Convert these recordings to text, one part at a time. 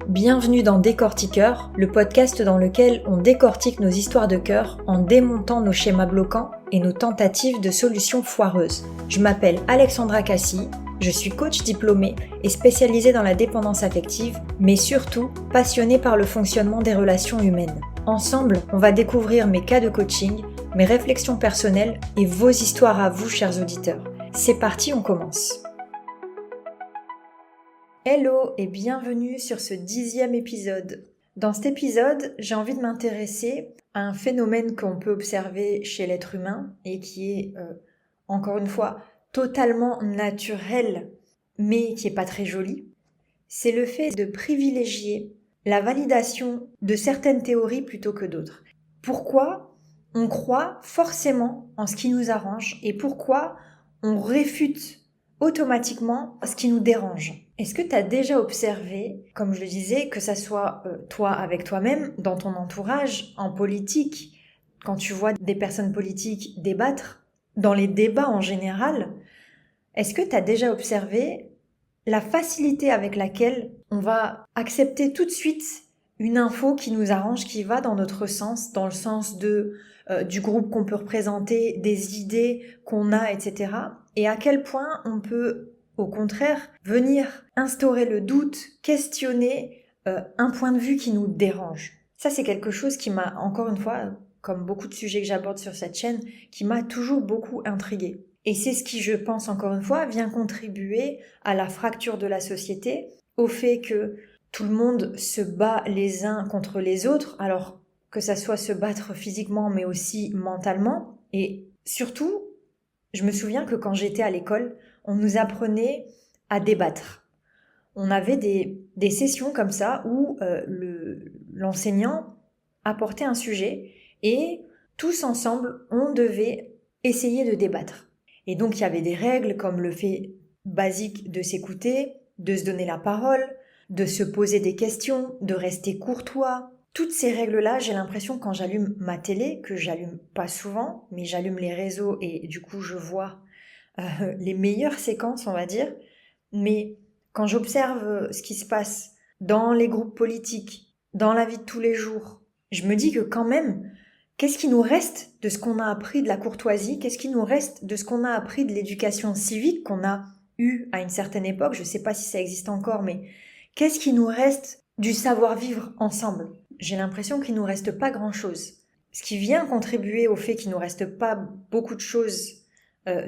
Bienvenue dans Décortiqueur, le podcast dans lequel on décortique nos histoires de cœur en démontant nos schémas bloquants et nos tentatives de solutions foireuses. Je m'appelle Alexandra Cassi, je suis coach diplômée et spécialisée dans la dépendance affective, mais surtout passionnée par le fonctionnement des relations humaines. Ensemble, on va découvrir mes cas de coaching, mes réflexions personnelles et vos histoires à vous, chers auditeurs. C'est parti, on commence. Hello et bienvenue sur ce 10e épisode. Dans cet épisode, j'ai envie de m'intéresser à un phénomène qu'on peut observer chez l'être humain et qui est, encore une fois, totalement naturel, mais qui n'est pas très joli. C'est le fait de privilégier la validation de certaines théories plutôt que d'autres. Pourquoi on croit forcément en ce qui nous arrange et pourquoi on réfute automatiquement ce qui nous dérange. Est-ce que tu as déjà observé, comme je le disais, que ça soit toi avec toi-même, dans ton entourage, en politique, quand tu vois des personnes politiques débattre, dans les débats en général, est-ce que tu as déjà observé la facilité avec laquelle on va accepter tout de suite une info qui nous arrange, qui va dans notre sens, dans le sens du groupe qu'on peut représenter, des idées qu'on a, etc. Et à quel point on peut, au contraire, venir instaurer le doute, questionner un point de vue qui nous dérange. Ça, c'est quelque chose qui m'a, encore une fois, comme beaucoup de sujets que j'aborde sur cette chaîne, qui m'a toujours beaucoup intriguée. Et c'est ce qui, je pense, encore une fois, vient contribuer à la fracture de la société, au fait que tout le monde se bat les uns contre les autres, alors que ça soit se battre physiquement, mais aussi mentalement. Et surtout, je me souviens que quand j'étais à l'école, on nous apprenait à débattre. On avait des sessions comme ça où l'enseignant apportait un sujet et tous ensemble, on devait essayer de débattre. Et donc, il y avait des règles comme le fait basique de s'écouter, de se donner la parole, de se poser des questions, de rester courtois. Toutes ces règles-là, j'ai l'impression quand j'allume ma télé, que j'allume pas souvent, mais j'allume les réseaux et du coup je vois les meilleures séquences, on va dire. Mais quand j'observe ce qui se passe dans les groupes politiques, dans la vie de tous les jours, je me dis que quand même, qu'est-ce qui nous reste de ce qu'on a appris de la courtoisie? Qu'est-ce qui nous reste de ce qu'on a appris de l'éducation civique qu'on a eue à une certaine époque? Je ne sais pas si ça existe encore, mais qu'est-ce qui nous reste du savoir-vivre ensemble? J'ai l'impression qu'il ne nous reste pas grand-chose. Ce qui vient contribuer au fait qu'il ne nous reste pas beaucoup de choses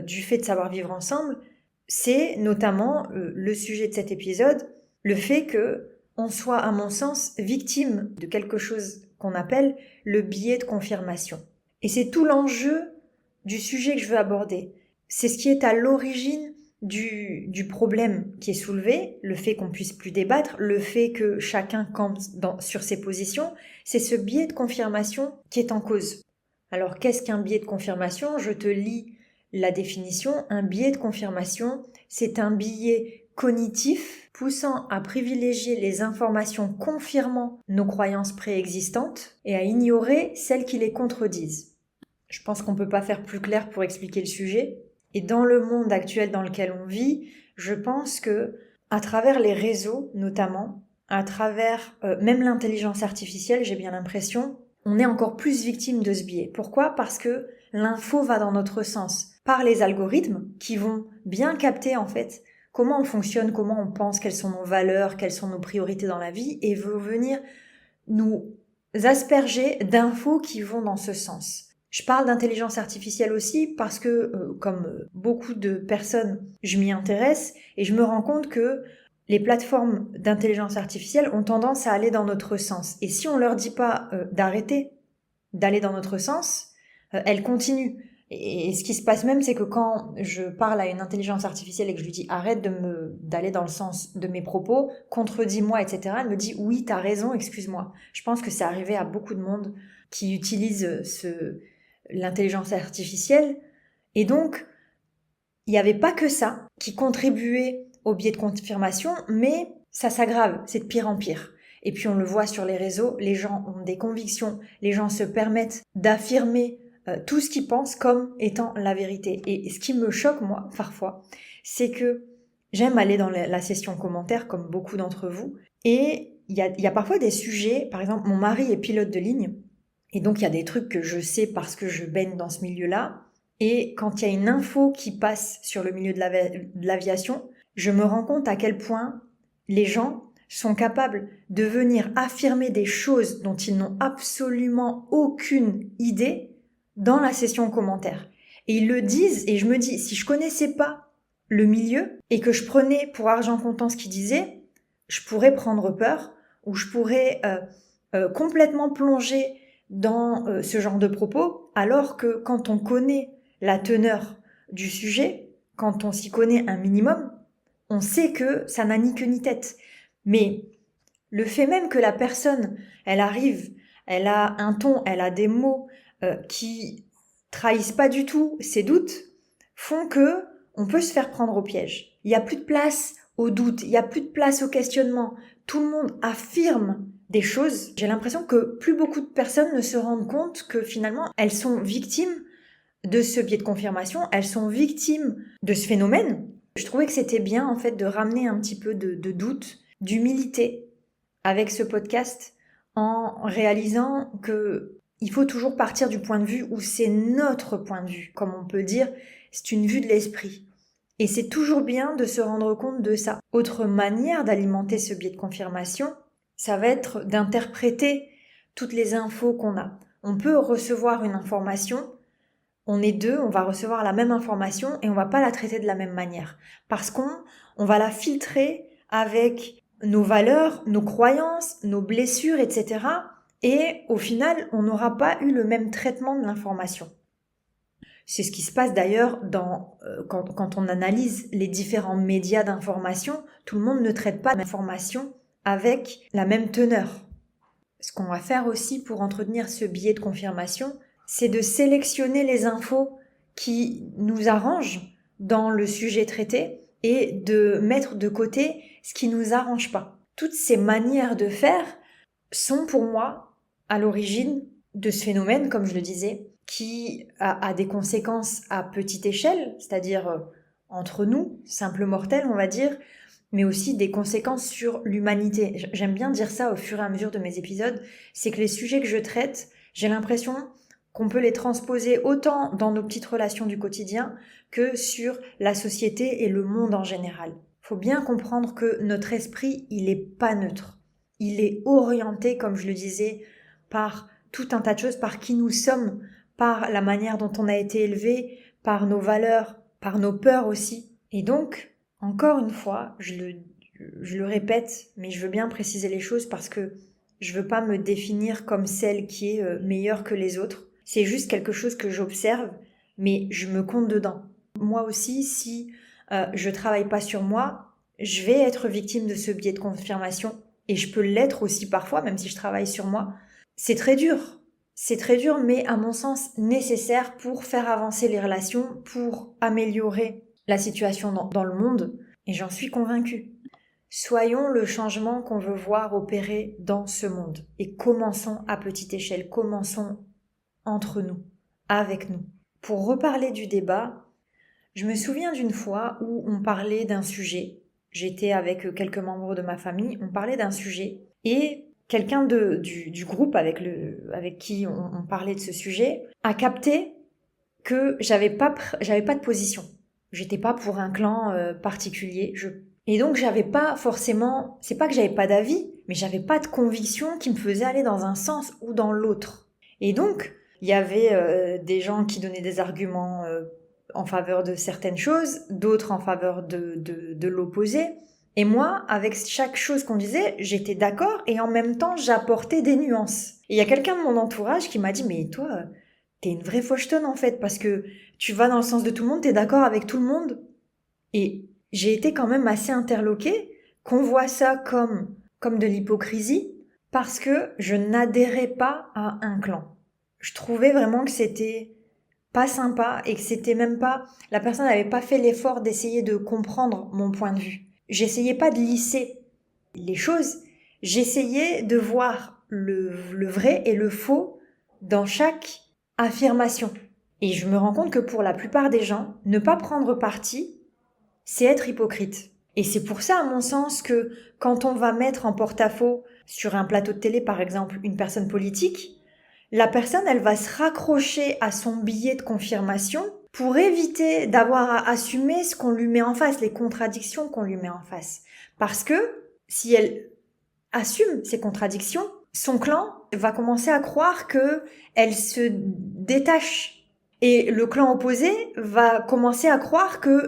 du fait de savoir-vivre ensemble, c'est notamment le sujet de cet épisode, le fait que on soit, à mon sens, victime de quelque chose qu'on appelle le biais de confirmation. Et c'est tout l'enjeu du sujet que je veux aborder. C'est ce qui est à l'origine du problème qui est soulevé, le fait qu'on puisse plus débattre, le fait que chacun campe sur ses positions, c'est ce biais de confirmation qui est en cause. Alors qu'est-ce qu'un biais de confirmation? Je te lis la définition. Un biais de confirmation, c'est un biais cognitif poussant à privilégier les informations confirmant nos croyances préexistantes et à ignorer celles qui les contredisent. Je pense qu'on ne peut pas faire plus clair pour expliquer le sujet. Et dans le monde actuel dans lequel on vit, je pense que, à travers les réseaux notamment, à travers même l'intelligence artificielle, j'ai bien l'impression, on est encore plus victime de ce biais. Pourquoi ? Parce que l'info va dans notre sens par les algorithmes qui vont bien capter en fait comment on fonctionne, comment on pense, quelles sont nos valeurs, quelles sont nos priorités dans la vie et vont venir nous asperger d'infos qui vont dans ce sens. Je parle d'intelligence artificielle aussi parce que, comme beaucoup de personnes, je m'y intéresse et je me rends compte que les plateformes d'intelligence artificielle ont tendance à aller dans notre sens. Et si on leur dit pas d'arrêter d'aller dans notre sens, elles continuent. Et ce qui se passe même, c'est que quand je parle à une intelligence artificielle et que je lui dis arrête d'aller dans le sens de mes propos, contredis-moi, etc., elle me dit oui, t'as raison, excuse-moi. Je pense que c'est arrivé à beaucoup de monde qui utilise l'intelligence artificielle. Et donc, il n'y avait pas que ça qui contribuait au biais de confirmation, mais ça s'aggrave, c'est de pire en pire. Et puis on le voit sur les réseaux, les gens ont des convictions, les gens se permettent d'affirmer tout ce qu'ils pensent comme étant la vérité. Et ce qui me choque, moi, parfois, c'est que j'aime aller dans la session commentaires, comme beaucoup d'entre vous, et il y a parfois des sujets, par exemple, mon mari est pilote de ligne, et donc il y a des trucs que je sais parce que je baigne dans ce milieu-là, et quand il y a une info qui passe sur le milieu de l'aviation, je me rends compte à quel point les gens sont capables de venir affirmer des choses dont ils n'ont absolument aucune idée dans la session commentaire. Et ils le disent, et je me dis, si je connaissais pas le milieu et que je prenais pour argent comptant ce qu'ils disaient, je pourrais prendre peur ou je pourrais complètement plonger dans ce genre de propos, alors que quand on connaît la teneur du sujet, quand on s'y connaît un minimum, on sait que ça n'a ni queue ni tête. Mais le fait même que la personne, elle arrive, elle a un ton, elle a des mots qui trahissent pas du tout ses doutes, font que on peut se faire prendre au piège. Il y a plus de place au doute, il y a plus de place au questionnement. Tout le monde affirme des choses. J'ai l'impression que plus beaucoup de personnes ne se rendent compte que finalement, elles sont victimes de ce biais de confirmation, elles sont victimes de ce phénomène. Je trouvais que c'était bien en fait de ramener un petit peu de doute, d'humilité avec ce podcast en réalisant que il faut toujours partir du point de vue où c'est notre point de vue, comme on peut dire, c'est une vue de l'esprit. Et c'est toujours bien de se rendre compte de ça. Autre manière d'alimenter ce biais de confirmation, ça va être d'interpréter toutes les infos qu'on a. On peut recevoir une information, on est deux, on va recevoir la même information et on va pas la traiter de la même manière. Parce qu'on va la filtrer avec nos valeurs, nos croyances, nos blessures, etc. Et au final, on n'aura pas eu le même traitement de l'information. C'est ce qui se passe d'ailleurs quand on analyse les différents médias d'information. Tout le monde ne traite pas l'information avec la même teneur. Ce qu'on va faire aussi pour entretenir ce biais de confirmation, c'est de sélectionner les infos qui nous arrangent dans le sujet traité et de mettre de côté ce qui nous arrange pas. Toutes ces manières de faire sont pour moi à l'origine de ce phénomène, comme je le disais, qui a des conséquences à petite échelle, c'est-à-dire entre nous, simples mortels, on va dire, mais aussi des conséquences sur l'humanité. J'aime bien dire ça au fur et à mesure de mes épisodes, c'est que les sujets que je traite, j'ai l'impression qu'on peut les transposer autant dans nos petites relations du quotidien que sur la société et le monde en général. Faut bien comprendre que notre esprit, il est pas neutre. Il est orienté, comme je le disais, par tout un tas de choses, par qui nous sommes, par la manière dont on a été élevé, par nos valeurs, par nos peurs aussi. Et donc, encore une fois, je le répète, mais je veux bien préciser les choses parce que je veux pas me définir comme celle qui est meilleure que les autres. C'est juste quelque chose que j'observe, mais je me compte dedans. Moi aussi, si je travaille pas sur moi, je vais être victime de ce biais de confirmation. Et je peux l'être aussi parfois, même si je travaille sur moi. C'est très dur. C'est très dur, mais à mon sens nécessaire pour faire avancer les relations, pour améliorer la situation dans le monde. Et j'en suis convaincue. Soyons le changement qu'on veut voir opérer dans ce monde. Et commençons à petite échelle. Commençons entre nous, avec nous. Pour reparler du débat, je me souviens d'une fois où on parlait d'un sujet. J'étais avec quelques membres de ma famille, on parlait d'un sujet et quelqu'un du groupe avec qui on parlait de ce sujet a capté que j'avais pas de position. J'étais pas pour un clan particulier. Et donc j'avais pas forcément, c'est pas que j'avais pas d'avis, mais j'avais pas de conviction qui me faisait aller dans un sens ou dans l'autre. Et donc il y avait des gens qui donnaient des arguments en faveur de certaines choses, d'autres en faveur de l'opposé. Et moi, avec chaque chose qu'on disait, j'étais d'accord et en même temps, j'apportais des nuances. Et il y a quelqu'un de mon entourage qui m'a dit « Mais toi, t'es une vraie fauchetonne en fait, parce que tu vas dans le sens de tout le monde, t'es d'accord avec tout le monde. » Et j'ai été quand même assez interloquée qu'on voit ça comme de l'hypocrisie, parce que je n'adhérais pas à un clan. Je trouvais vraiment que c'était pas sympa et que c'était même pas, la personne n'avait pas fait l'effort d'essayer de comprendre mon point de vue. J'essayais pas de lisser les choses, j'essayais de voir le vrai et le faux dans chaque affirmation. Et je me rends compte que pour la plupart des gens, ne pas prendre parti, c'est être hypocrite. Et c'est pour ça, à mon sens, que quand on va mettre en porte-à-faux sur un plateau de télé, par exemple, une personne politique, la personne, elle va se raccrocher à son billet de confirmation pour éviter d'avoir à assumer ce qu'on lui met en face, les contradictions qu'on lui met en face. Parce que si elle assume ces contradictions, son clan va commencer à croire que elle se détache. Et le clan opposé va commencer à croire que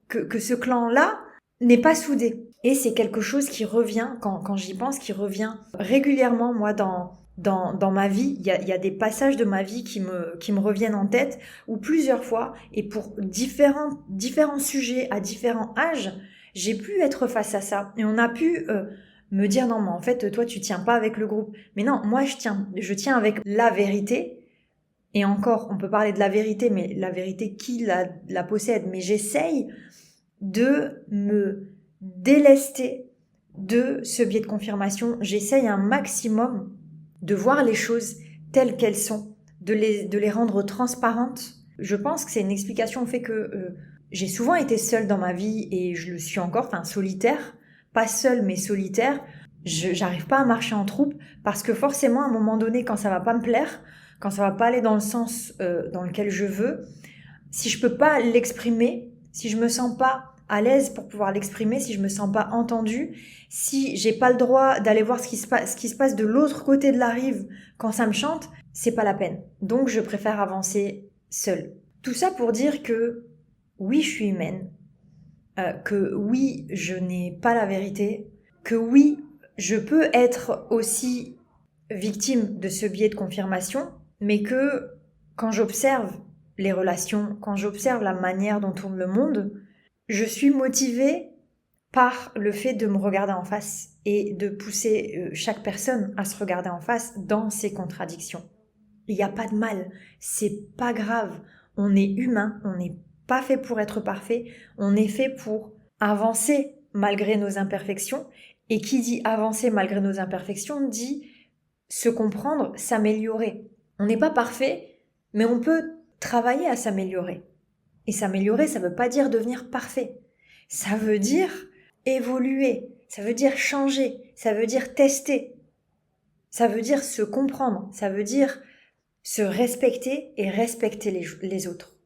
que ce clan-là n'est pas soudé. Et c'est quelque chose qui revient, quand j'y pense, qui revient régulièrement, moi, dans ma vie. Il y a des passages de ma vie qui me reviennent en tête, où plusieurs fois, et pour différents sujets, à différents âges, j'ai pu être face à ça. Et on a pu me dire, non, mais en fait, toi, tu tiens pas avec le groupe. Mais non, moi, je tiens avec la vérité. Et encore, on peut parler de la vérité, mais la vérité, qui la possède? Mais j'essaye de me délester de ce biais de confirmation. J'essaye un maximum de voir les choses telles qu'elles sont, de les rendre transparentes. Je pense que c'est une explication au fait que j'ai souvent été seule dans ma vie et je le suis encore, enfin solitaire, pas seule mais solitaire. J'arrive pas à marcher en troupe parce que forcément à un moment donné, quand ça va pas me plaire, quand ça va pas aller dans le sens dans lequel je veux, si je peux pas l'exprimer, si je me sens pas à l'aise pour pouvoir l'exprimer, si je me sens pas entendue, si j'ai pas le droit d'aller voir ce qui se passe de l'autre côté de la rive quand ça me chante, c'est pas la peine. Donc je préfère avancer seule. Tout ça pour dire que oui, je suis humaine, que oui, je n'ai pas la vérité, que oui, je peux être aussi victime de ce biais de confirmation, mais que quand j'observe les relations, quand j'observe la manière dont tourne le monde, je suis motivée par le fait de me regarder en face et de pousser chaque personne à se regarder en face dans ses contradictions. Il n'y a pas de mal, c'est pas grave. On est humain, on n'est pas fait pour être parfait, on est fait pour avancer malgré nos imperfections. Et qui dit avancer malgré nos imperfections dit se comprendre, s'améliorer. On n'est pas parfait, mais on peut travailler à s'améliorer. Et s'améliorer, ça ne veut pas dire devenir parfait. Ça veut dire évoluer, ça veut dire changer, ça veut dire tester, ça veut dire se comprendre, ça veut dire se respecter et respecter les autres.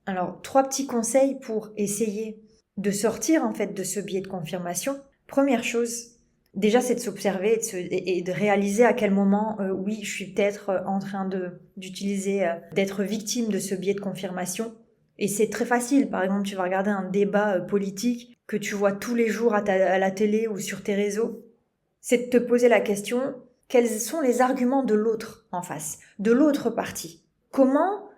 Alors, 3 petits conseils pour essayer de sortir en fait de ce biais de confirmation. Première chose, déjà c'est de s'observer et de réaliser à quel moment, oui, je suis peut-être en train d'utiliser, d'être victime de ce biais de confirmation. Et c'est très facile, par exemple, tu vas regarder un débat politique que tu vois tous les jours à la télé ou sur tes réseaux, c'est de te poser la question, quels sont les arguments de l'autre en face, de l'autre partie? Comment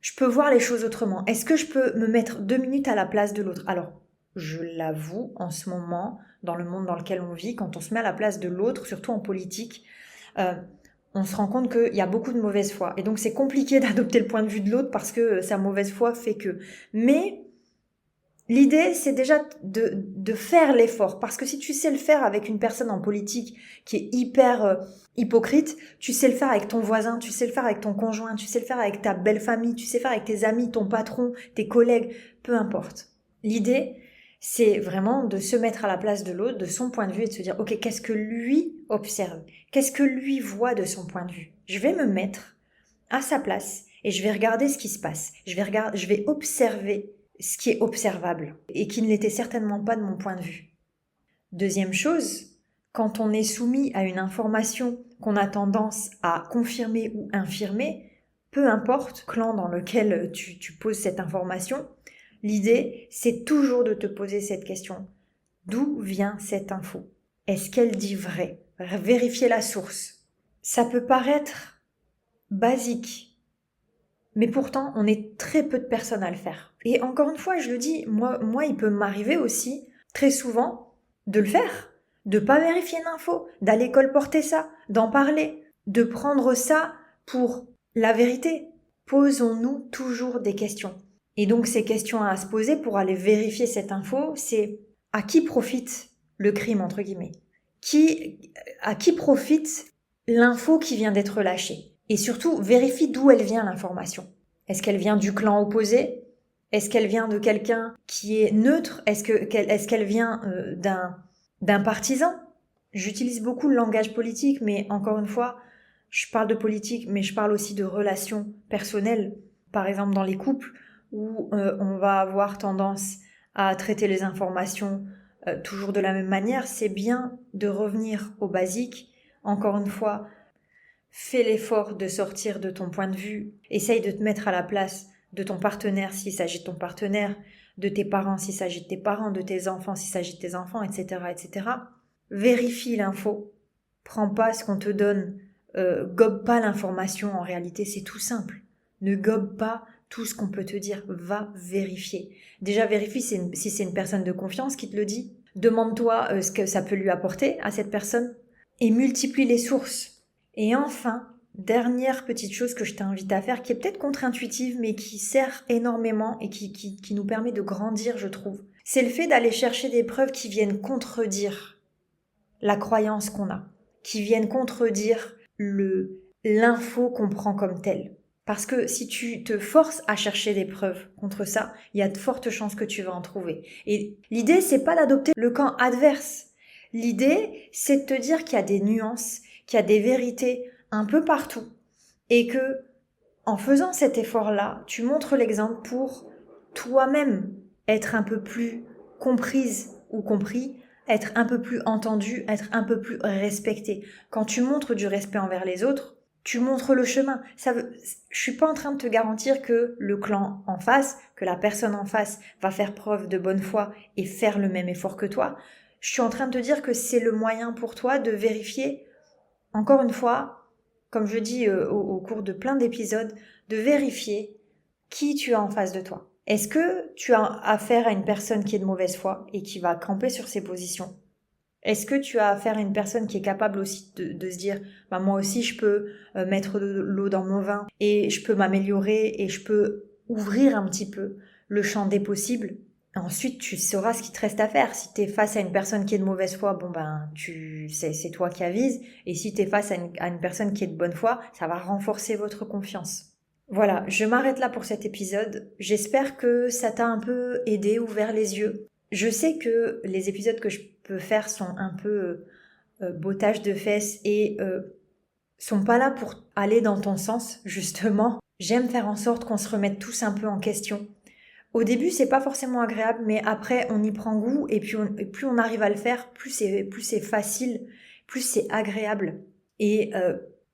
je peux voir les choses autrement? Est-ce que je peux me mettre 2 minutes à la place de l'autre? Alors, je l'avoue, en ce moment, dans le monde dans lequel on vit, quand on se met à la place de l'autre, surtout en politique, on se rend compte qu'il y a beaucoup de mauvaise foi. Et donc c'est compliqué d'adopter le point de vue de l'autre parce que sa mauvaise foi fait que... Mais l'idée, c'est déjà de faire l'effort. Parce que si tu sais le faire avec une personne en politique qui est hyper hypocrite, tu sais le faire avec ton voisin, tu sais le faire avec ton conjoint, tu sais le faire avec ta belle famille, tu sais le faire avec tes amis, ton patron, tes collègues, peu importe. L'idée, c'est vraiment de se mettre à la place de l'autre, de son point de vue et de se dire, ok, qu'est-ce que lui observe? Qu'est-ce que lui voit de son point de vue? Je vais me mettre à sa place et je vais regarder ce qui se passe. Je vais observer ce qui est observable et qui ne l'était certainement pas de mon point de vue. Deuxième chose, quand on est soumis à une information qu'on a tendance à confirmer ou infirmer, peu importe le clan dans lequel tu poses cette information, l'idée, c'est toujours de te poser cette question. D'où vient cette info? Est-ce qu'elle dit vrai? Vérifier la source. Ça peut paraître basique, mais pourtant, on est très peu de personnes à le faire. Et encore une fois, je le dis, moi, il peut m'arriver aussi, très souvent, de le faire, de pas vérifier l'info, d'aller colporter ça, d'en parler, de prendre ça pour la vérité. Posons-nous toujours des questions. Et donc, ces questions à se poser pour aller vérifier cette info, c'est à qui profite le crime, entre guillemets? À qui profite l'info qui vient d'être lâchée? Et surtout, vérifie d'où elle vient l'information. Est-ce qu'elle vient du clan opposé? Est-ce qu'elle vient de quelqu'un qui est neutre? Est-ce qu'elle vient d'un partisan? J'utilise beaucoup le langage politique, mais encore une fois, je parle de politique, mais je parle aussi de relations personnelles. Par exemple, dans les couples, où on va avoir tendance à traiter les informations toujours de la même manière, c'est bien de revenir au basique. Encore une fois, fais l'effort de sortir de ton point de vue, essaye de te mettre à la place de ton partenaire s'il s'agit de ton partenaire, de tes parents s'il s'agit de tes parents, de tes enfants s'il s'agit de tes enfants, etc., etc. Vérifie l'info, prends pas ce qu'on te donne, gobe pas l'information, en réalité c'est tout simple. Ne gobe pas tout ce qu'on peut te dire, va vérifier. Déjà vérifie si c'est une personne de confiance qui te le dit, demande-toi ce que ça peut lui apporter à cette personne, et multiplie les sources. Et enfin, dernière petite chose que je t'invite à faire, qui est peut-être contre-intuitive, mais qui sert énormément et qui nous permet de grandir, je trouve, c'est le fait d'aller chercher des preuves qui viennent contredire la croyance qu'on a, qui viennent contredire l'info qu'on prend comme telle. Parce que si tu te forces à chercher des preuves contre ça, il y a de fortes chances que tu vas en trouver. Et l'idée, c'est pas d'adopter le camp adverse. L'idée, c'est de te dire qu'il y a des nuances, qu'il y a des vérités un peu partout. Et que, en faisant cet effort-là, tu montres l'exemple pour toi-même être un peu plus comprise ou compris, être un peu plus entendu, être un peu plus respecté. Quand tu montres du respect envers les autres, tu montres le chemin. Je suis pas en train de te garantir que le clan en face, que la personne en face va faire preuve de bonne foi et faire le même effort que toi. Je suis en train de te dire que c'est le moyen pour toi de vérifier, encore une fois, comme je dis au cours de plein d'épisodes, de vérifier qui tu as en face de toi. Est-ce que tu as affaire à une personne qui est de mauvaise foi et qui va camper sur ses positions ? Est-ce que tu as affaire à une personne qui est capable aussi de se dire bah, moi aussi je peux mettre de l'eau dans mon vin et je peux m'améliorer et je peux ouvrir un petit peu le champ des possibles. Ensuite, tu sauras ce qu'il te reste à faire. Si tu es face à une personne qui est de mauvaise foi, bon ben c'est toi qui avises. Et si tu es face à une personne qui est de bonne foi, ça va renforcer votre confiance. Voilà, je m'arrête là pour cet épisode. J'espère que ça t'a un peu aidé, ouvert les yeux. Je sais que les épisodes que je peux faire sont un peu bottage de fesses et sont pas là pour aller dans ton sens, justement. J'aime faire en sorte qu'on se remette tous un peu en question. Au début, c'est pas forcément agréable, mais après, on y prend goût et puis plus on arrive à le faire, plus c'est facile, plus c'est agréable. Et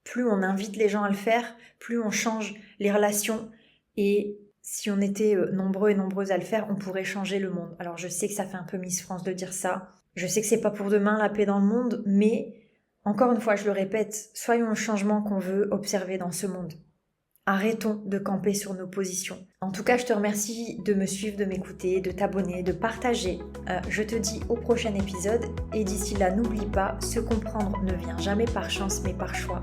plus on invite les gens à le faire, plus on change les relations. Et si on était nombreux et nombreuses à le faire, on pourrait changer le monde. Alors je sais que ça fait un peu Miss France de dire ça. Je sais que c'est pas pour demain la paix dans le monde, mais encore une fois, je le répète, soyons le changement qu'on veut observer dans ce monde. Arrêtons de camper sur nos positions. En tout cas, je te remercie de me suivre, de m'écouter, de t'abonner, de partager. Je te dis au prochain épisode et d'ici là, n'oublie pas, se comprendre ne vient jamais par chance mais par choix.